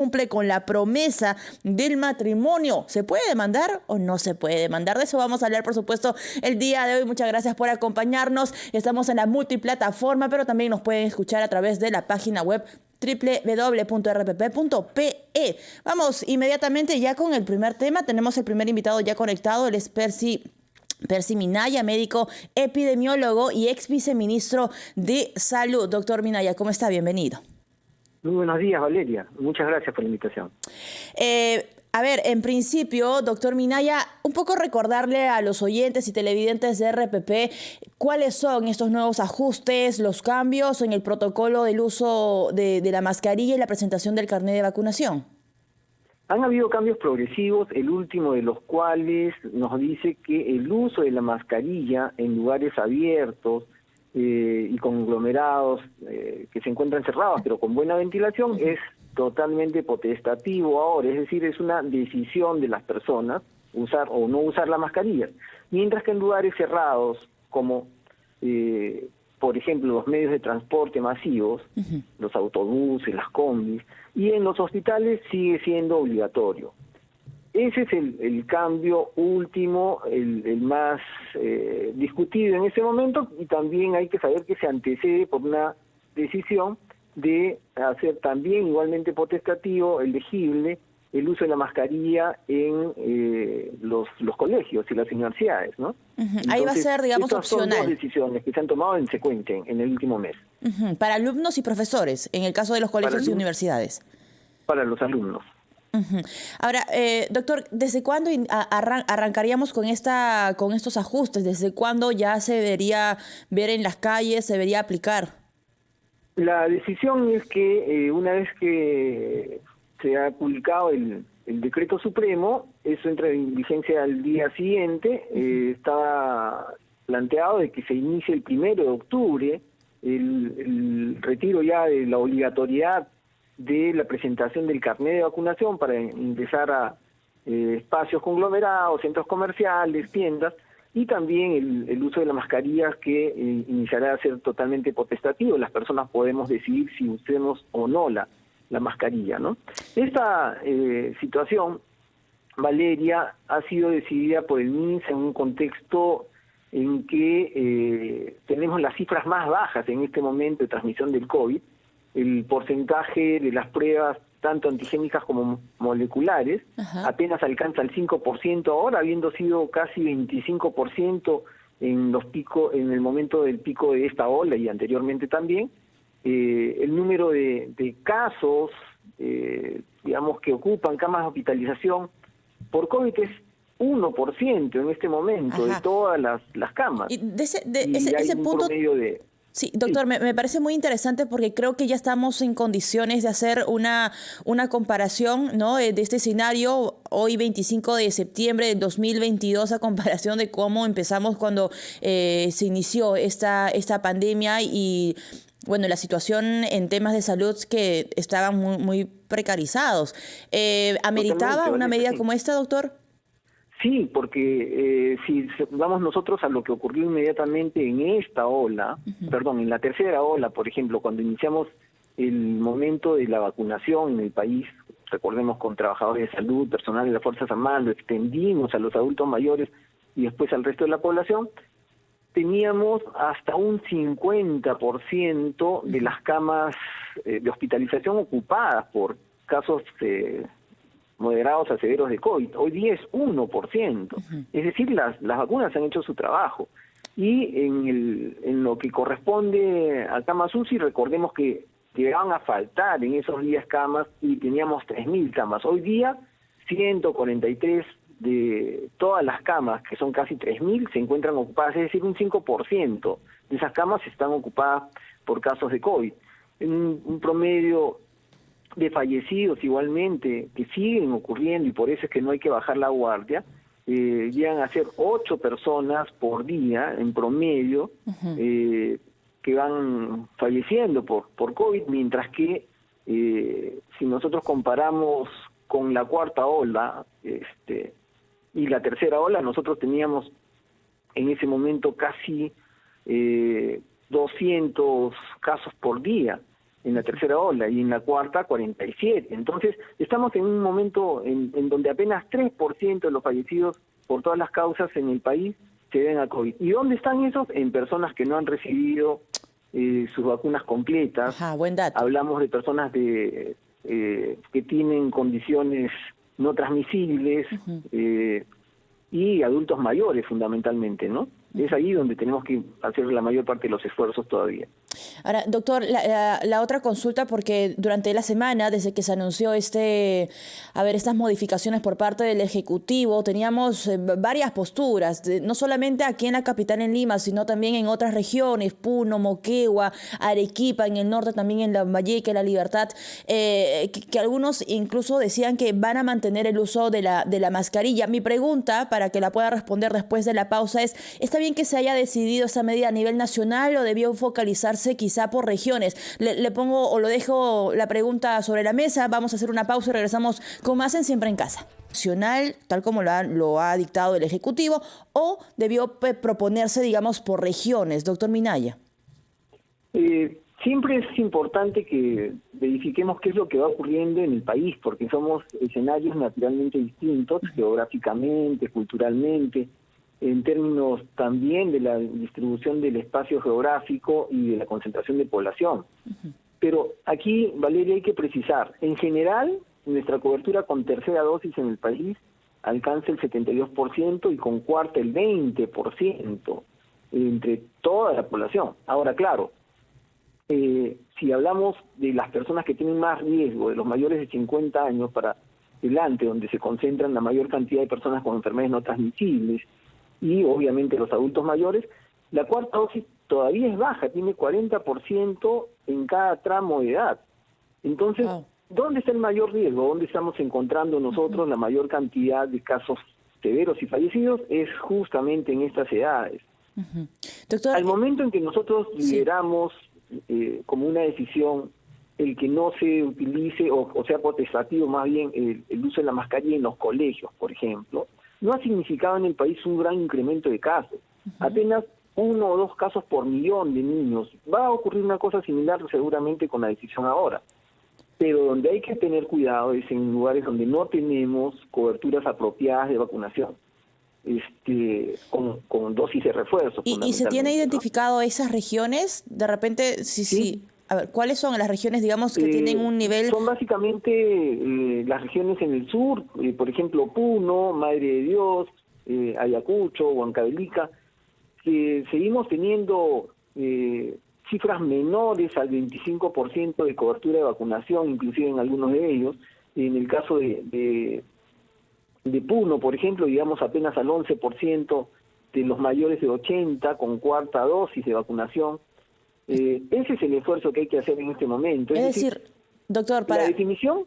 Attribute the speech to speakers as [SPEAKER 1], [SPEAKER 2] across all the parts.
[SPEAKER 1] cumple con la promesa del matrimonio. ¿Se puede demandar o no se puede demandar? De eso vamos a hablar, por supuesto, el día de hoy. Muchas gracias por acompañarnos. Estamos en la multiplataforma, pero también nos pueden escuchar a través de la página web www.rpp.pe. Vamos inmediatamente ya con el primer tema. Tenemos el primer invitado ya conectado. Él es Percy Minaya, médico epidemiólogo y ex viceministro de Salud. Doctor Minaya, ¿cómo está? Bienvenido.
[SPEAKER 2] Muy buenos días, Valeria. Muchas gracias por la invitación.
[SPEAKER 1] A ver, en principio, doctor Minaya, un poco recordarle a los oyentes y televidentes de RPP cuáles son estos nuevos ajustes, los cambios en el protocolo del uso de la mascarilla y la presentación del carnet de vacunación.
[SPEAKER 2] Han habido cambios progresivos, el último de los cuales nos dice que el uso de la mascarilla en lugares abiertos y conglomerados que se encuentran cerrados pero con buena ventilación es totalmente potestativo ahora, es decir, es una decisión de las personas usar o no usar la mascarilla, mientras que en lugares cerrados como por ejemplo los medios de transporte masivos, los autobuses, las combis, y en los hospitales sigue siendo obligatorio. Ese es el cambio último, el más discutido en ese momento, y también hay que saber que se antecede por una decisión de hacer también igualmente potestativo, elegible, el uso de la mascarilla en los colegios y las universidades, ¿no? Entonces,
[SPEAKER 1] ahí va a ser, digamos, opcional.
[SPEAKER 2] Son dos decisiones que se han tomado en secuencia en el último mes.
[SPEAKER 1] Para alumnos y profesores, en el caso de los colegios y universidades.
[SPEAKER 2] Para los alumnos.
[SPEAKER 1] Ahora, doctor, ¿desde cuándo arrancaríamos con estos ajustes? ¿Desde cuándo ya se debería ver en las calles, se debería aplicar?
[SPEAKER 2] La decisión es que una vez que se ha publicado el decreto supremo, eso entra en vigencia al día siguiente. Estaba planteado de que se inicie el 1 de octubre el retiro ya de la obligatoriedad de la presentación del carnet de vacunación para ingresar a espacios conglomerados, centros comerciales, tiendas, y también el uso de las mascarillas que iniciará a ser totalmente potestativo. Las personas podemos decidir si usemos o no la mascarilla, ¿no? Esta situación, Valeria, ha sido decidida por el MINSA en un contexto en que tenemos las cifras más bajas en este momento de transmisión del COVID. El porcentaje de las pruebas, tanto antigénicas como moleculares, apenas alcanza el 5% ahora, habiendo sido casi 25% en el momento del pico de esta ola y anteriormente también. El número de casos, digamos, que ocupan camas de hospitalización por COVID es 1% en este momento de todas las camas.
[SPEAKER 1] Y ese punto... Sí, doctor, sí. Me parece muy interesante porque creo que ya estamos en condiciones de hacer una comparación, ¿no?, de este escenario hoy 25 de septiembre del 2022 a comparación de cómo empezamos cuando se inició esta pandemia y, bueno, la situación en temas de salud que estaban muy precarizados. ¿Ameritaba una medida como esta, doctor?
[SPEAKER 2] Sí, porque si vamos nosotros a lo que ocurrió inmediatamente en esta ola, en la tercera ola, por ejemplo, cuando iniciamos el momento de la vacunación en el país, recordemos con trabajadores de salud, personal de las Fuerzas Armadas, lo extendimos a los adultos mayores y después al resto de la población, teníamos hasta un 50% de las camas de hospitalización ocupadas por casos moderados a severos de COVID. Hoy día es 1%. Es decir, las vacunas han hecho su trabajo. Y en lo que corresponde a camas UCI, recordemos que llegaban a faltar en esos días camas y teníamos 3.000 camas. Hoy día, 143 de todas las camas, que son casi 3.000, se encuentran ocupadas, es decir, un 5% de esas camas están ocupadas por casos de COVID. Un promedio de fallecidos igualmente, que siguen ocurriendo, y por eso es que no hay que bajar la guardia, llegan a ser 8 personas por día en promedio que van falleciendo por COVID, mientras que si nosotros comparamos con la cuarta ola y la tercera ola, nosotros teníamos en ese momento casi 200 casos por día. en la tercera ola y en la cuarta 47. Entonces, estamos en un momento en donde apenas 3% de los fallecidos por todas las causas en el país se deben a COVID. ¿Y dónde están esos? En personas que no han recibido sus vacunas completas.
[SPEAKER 1] Ajá, buen dato.
[SPEAKER 2] Hablamos de personas que tienen condiciones no transmisibles, y adultos mayores fundamentalmente, ¿no? Es ahí donde tenemos que hacer la mayor parte de los esfuerzos todavía.
[SPEAKER 1] Ahora, doctor, la otra consulta, porque durante la semana, desde que se anunció estas modificaciones por parte del Ejecutivo, teníamos varias posturas, no solamente aquí en la capital, en Lima, sino también en otras regiones, Puno, Moquegua, Arequipa, en el norte también en Lambayeque, La Libertad, que algunos incluso decían que van a mantener el uso de la mascarilla. Mi pregunta, para que la pueda responder después de la pausa, es: ¿está bien que se haya decidido esa medida a nivel nacional o debió focalizarse quizá por regiones? Le pongo o lo dejo la pregunta sobre la mesa. Vamos a hacer una pausa y regresamos con más en Siempre en Casa. Nacional, tal como lo ha dictado el Ejecutivo, o debió proponerse, digamos, por regiones, doctor Minaya.
[SPEAKER 2] Siempre es importante que verifiquemos qué es lo que va ocurriendo en el país, porque somos escenarios naturalmente distintos, geográficamente, culturalmente, en términos también de la distribución del espacio geográfico y de la concentración de población. Pero aquí, Valeria, hay que precisar, en general, nuestra cobertura con tercera dosis en el país alcanza el 72% y con cuarta el 20% entre toda la población. Ahora, claro, si hablamos de las personas que tienen más riesgo, de los mayores de 50 años para adelante, donde se concentran la mayor cantidad de personas con enfermedades no transmisibles, y obviamente los adultos mayores, la cuarta dosis todavía es baja, tiene 40% en cada tramo de edad. Entonces, ¿dónde está el mayor riesgo? ¿Dónde estamos encontrando nosotros la mayor cantidad de casos severos y fallecidos? Es justamente en estas edades.
[SPEAKER 1] Doctor,
[SPEAKER 2] al momento en que nosotros lideramos como una decisión el que no se utilice, o sea potestativo más bien, el uso de la mascarilla en los colegios, por ejemplo, no ha significado en el país un gran incremento de casos. Apenas 1 o 2 casos por millón de niños. Va a ocurrir una cosa similar seguramente con la decisión ahora. Pero donde hay que tener cuidado es en lugares donde no tenemos coberturas apropiadas de vacunación, con dosis de refuerzo.
[SPEAKER 1] ¿Y se tiene identificado esas regiones? De repente, sí. A ver, ¿cuáles son las regiones, digamos, que tienen un nivel...?
[SPEAKER 2] Son básicamente las regiones en el sur, por ejemplo, Puno, Madre de Dios, Ayacucho, Huancavelica, que seguimos teniendo cifras menores al 25% de cobertura de vacunación, inclusive en algunos de ellos. En el caso de Puno, por ejemplo, llegamos apenas al 11% de los mayores de 80 con cuarta dosis de vacunación. Ese es el esfuerzo que hay que hacer en este momento.
[SPEAKER 1] Es decir, doctor,
[SPEAKER 2] la definición,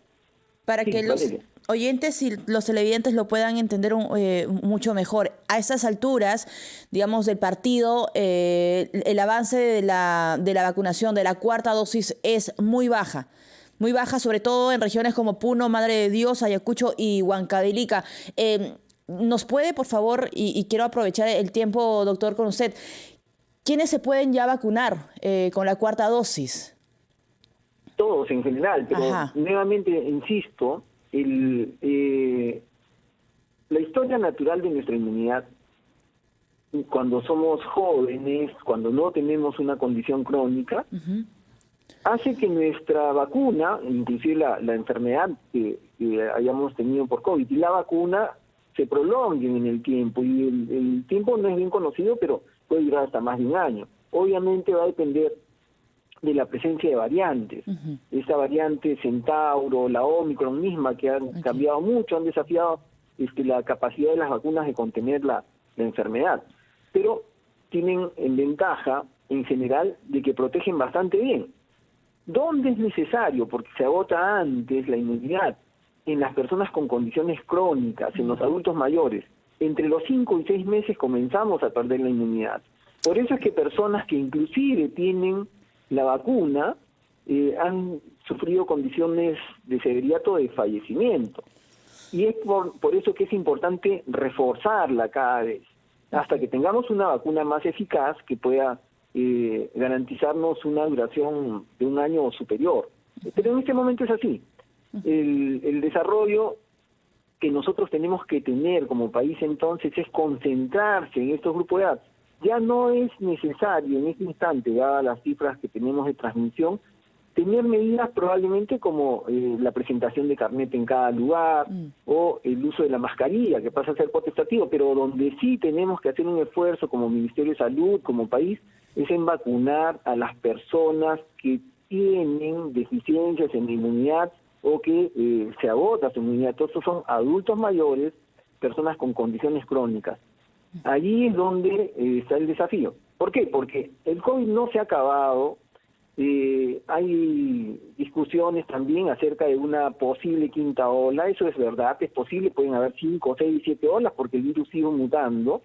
[SPEAKER 1] para que los oyentes y los televidentes lo puedan entender mucho mejor, a estas alturas, digamos, del partido, el avance de la vacunación de la cuarta dosis es muy baja, sobre todo en regiones como Puno, Madre de Dios, Ayacucho y Huancavelica. ¿Nos puede, por favor, y quiero aprovechar el tiempo, doctor, con usted, ¿quiénes se pueden ya vacunar con la cuarta dosis?
[SPEAKER 2] Todos en general, pero nuevamente insisto, la historia natural de nuestra inmunidad, cuando somos jóvenes, cuando no tenemos una condición crónica, hace que nuestra vacuna, inclusive la enfermedad que hayamos tenido por COVID y la vacuna, se prolonguen en el tiempo. Y el tiempo no es bien conocido, pero puede durar hasta más de un año. Obviamente va a depender de la presencia de variantes. Esta variante Centauro, la Omicron misma, que han cambiado mucho, han desafiado la capacidad de las vacunas de contener la enfermedad. Pero tienen en ventaja, en general, de que protegen bastante bien. ¿Dónde es necesario? Porque se agota antes la inmunidad. En las personas con condiciones crónicas, en los adultos mayores, entre los 5 y 6 meses comenzamos a perder la inmunidad. Por eso es que personas que inclusive tienen la vacuna han sufrido condiciones de severidad o de fallecimiento. Y es por eso que es importante reforzarla cada vez, hasta que tengamos una vacuna más eficaz que pueda garantizarnos una duración de 1 año o superior. Pero en este momento es así. El desarrollo que nosotros tenemos que tener como país entonces es concentrarse en estos grupos de edad. Ya no es necesario en este instante, dadas las cifras que tenemos de transmisión, tener medidas probablemente como la presentación de carnet en cada lugar o el uso de la mascarilla, que pasa a ser potestativo, pero donde sí tenemos que hacer un esfuerzo como Ministerio de Salud, como país, es en vacunar a las personas que tienen deficiencias en la inmunidad o que se agota su inmunidad. Todos estos son adultos mayores, personas con condiciones crónicas. Allí es donde está el desafío. ¿Por qué? Porque el COVID no se ha acabado. Hay discusiones también acerca de una posible 5ª ola. Eso es verdad, es posible, pueden haber 5, 6, 7 olas porque el virus sigue mutando,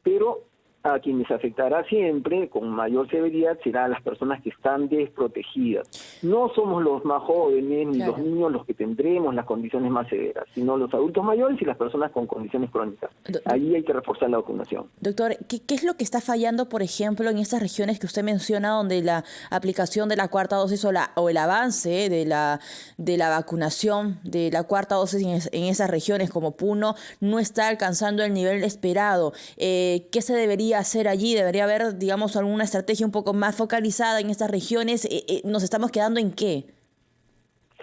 [SPEAKER 2] pero a quienes afectará siempre con mayor severidad será a las personas que están desprotegidas. No somos los más jóvenes ni los niños los que tendremos las condiciones más severas, sino los adultos mayores y las personas con condiciones crónicas. Ahí hay que reforzar la vacunación.
[SPEAKER 1] Doctor, ¿qué es lo que está fallando, por ejemplo, en estas regiones que usted menciona, donde la aplicación de la 4ª dosis o el avance de la vacunación de la 4ª dosis en esas regiones como Puno no está alcanzando el nivel esperado? ¿Qué se debería hacer allí? ¿Debería haber, digamos, alguna estrategia un poco más focalizada en estas regiones? ¿Nos estamos quedando en qué?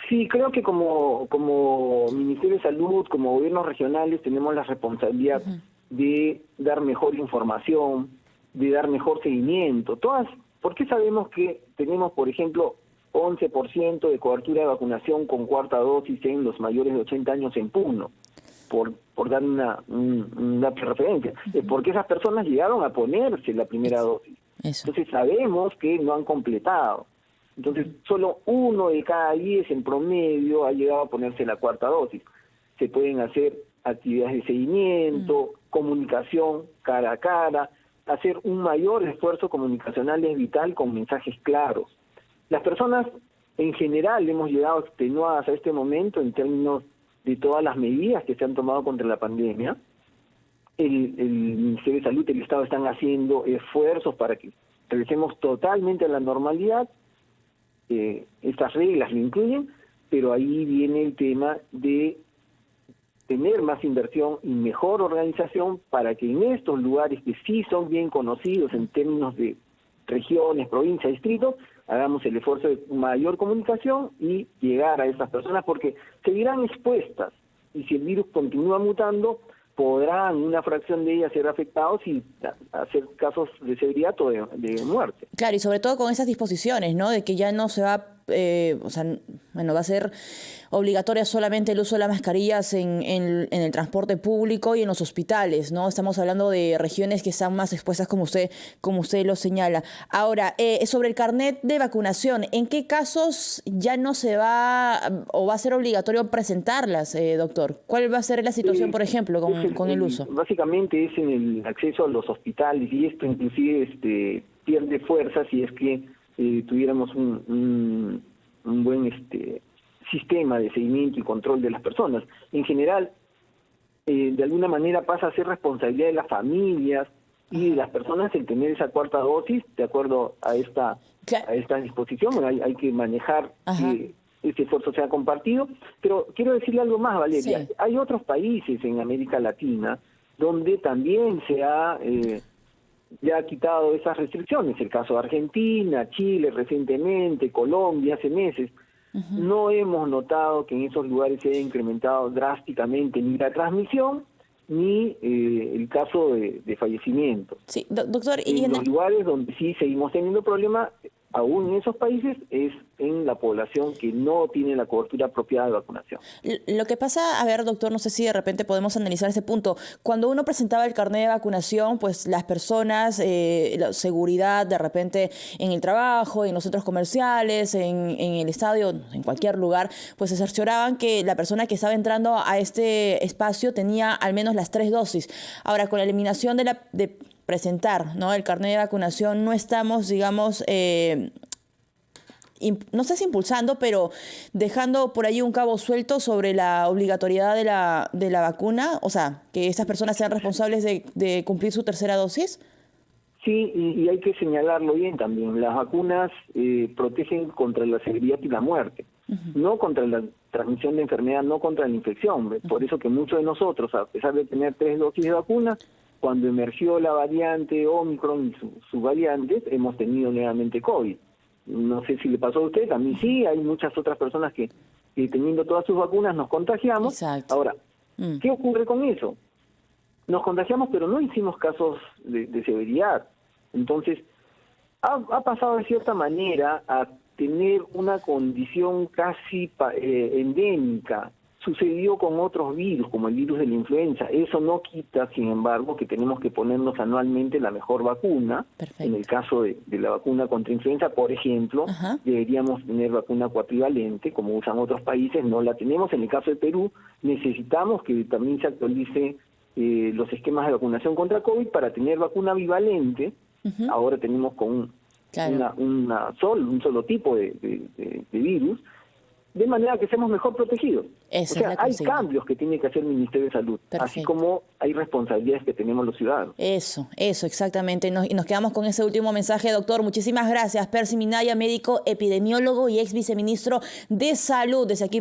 [SPEAKER 2] Sí, creo que como Ministerio de Salud, como gobiernos regionales, tenemos la responsabilidad de dar mejor información, de dar mejor seguimiento. ¿Por qué sabemos que tenemos, por ejemplo, 11% de cobertura de vacunación con 4ª dosis en los mayores de 80 años en Puno? Por dar una referencia, porque esas personas llegaron a ponerse la primera dosis. Entonces sabemos que no han completado. Entonces solo 1 de cada 10 en promedio ha llegado a ponerse la 4ª dosis. Se pueden hacer actividades de seguimiento, comunicación cara a cara, hacer un mayor esfuerzo comunicacional es vital con mensajes claros. Las personas en general hemos llegado extenuadas a este momento en términos de todas las medidas que se han tomado contra la pandemia. El Ministerio de Salud y el Estado están haciendo esfuerzos para que regresemos totalmente a la normalidad. Estas reglas lo incluyen, pero ahí viene el tema de tener más inversión y mejor organización para que en estos lugares que sí son bien conocidos en términos de regiones, provincias, distritos, hagamos el esfuerzo de mayor comunicación y llegar a esas personas porque seguirán expuestas y si el virus continúa mutando, podrán una fracción de ellas ser afectados y hacer casos de severidad o de muerte.
[SPEAKER 1] Claro, y sobre todo con esas disposiciones, ¿no? De que ya no se va, va a ser obligatoria solamente el uso de las mascarillas en el transporte público y en los hospitales, ¿no? Estamos hablando de regiones que están más expuestas como usted lo señala. Ahora, sobre el carnet de vacunación, ¿en qué casos ya no se va o va a ser obligatorio presentarlas, doctor? ¿Cuál va a ser la situación, por ejemplo, con el uso?
[SPEAKER 2] Básicamente es en el acceso a los hospitales y esto inclusive pierde fuerza si es que tuviéramos un buen sistema de seguimiento y control de las personas. En general, de alguna manera pasa a ser responsabilidad de las familias y de las personas el tener esa 4ª dosis, de acuerdo a esta disposición. Bueno, hay que manejar que este esfuerzo sea compartido, pero quiero decirle algo más, Valeria. Sí. Hay otros países en América Latina donde también se ha ya quitado esas restricciones, el caso de Argentina, Chile recientemente, Colombia hace meses. No hemos notado que en esos lugares se haya incrementado drásticamente ni la transmisión ni el caso de fallecimiento.
[SPEAKER 1] Sí, doctor,
[SPEAKER 2] en los lugares donde sí seguimos teniendo problemas, aún en esos países, es en la población que no tiene la cobertura apropiada de vacunación.
[SPEAKER 1] Lo que pasa, a ver, doctor, no sé si de repente podemos analizar ese punto. Cuando uno presentaba el carnet de vacunación, pues las personas, la seguridad de repente en el trabajo, en los centros comerciales, en el estadio, en cualquier lugar, pues se cercioraban que la persona que estaba entrando a este espacio tenía al menos las 3 dosis. Ahora, con la eliminación de presentar, ¿no?, el carnet de vacunación, no estamos, digamos, no sé si impulsando, pero dejando por ahí un cabo suelto sobre la obligatoriedad de la vacuna, o sea, que estas personas sean responsables de cumplir su 3ª dosis.
[SPEAKER 2] Sí, y hay que señalarlo bien también. Las vacunas protegen contra la severidad y la muerte, no contra la transmisión de enfermedad, no contra la infección. Por eso que muchos de nosotros, a pesar de tener 3 dosis de vacuna, cuando emergió la variante Omicron y sus variantes, hemos tenido nuevamente COVID. No sé si le pasó a usted, a mí sí, hay muchas otras personas que teniendo todas sus vacunas nos contagiamos.
[SPEAKER 1] Exacto.
[SPEAKER 2] Ahora, ¿qué ocurre con eso? Nos contagiamos, pero no hicimos casos de severidad. Entonces, ha pasado de cierta manera a tener una condición casi endémica. Sucedió con otros virus, como el virus de la influenza. Eso no quita, sin embargo, que tenemos que ponernos anualmente la mejor vacuna.
[SPEAKER 1] Perfecto.
[SPEAKER 2] En el caso de la vacuna contra influenza, por ejemplo, deberíamos tener vacuna cuatrivalente, como usan otros países, no la tenemos. En el caso de Perú, necesitamos que también se actualice los esquemas de vacunación contra COVID para tener vacuna bivalente. Ahora tenemos con un solo tipo de virus, de manera que seamos mejor protegidos.
[SPEAKER 1] Esa
[SPEAKER 2] o sea,
[SPEAKER 1] es la
[SPEAKER 2] hay
[SPEAKER 1] consigna.
[SPEAKER 2] cambios que tiene que hacer el Ministerio de Salud, así como hay responsabilidades que tenemos los ciudadanos.
[SPEAKER 1] Eso, exactamente. Y nos quedamos con ese último mensaje, doctor. Muchísimas gracias. Percy Minaya, médico epidemiólogo y ex viceministro de Salud. Desde aquí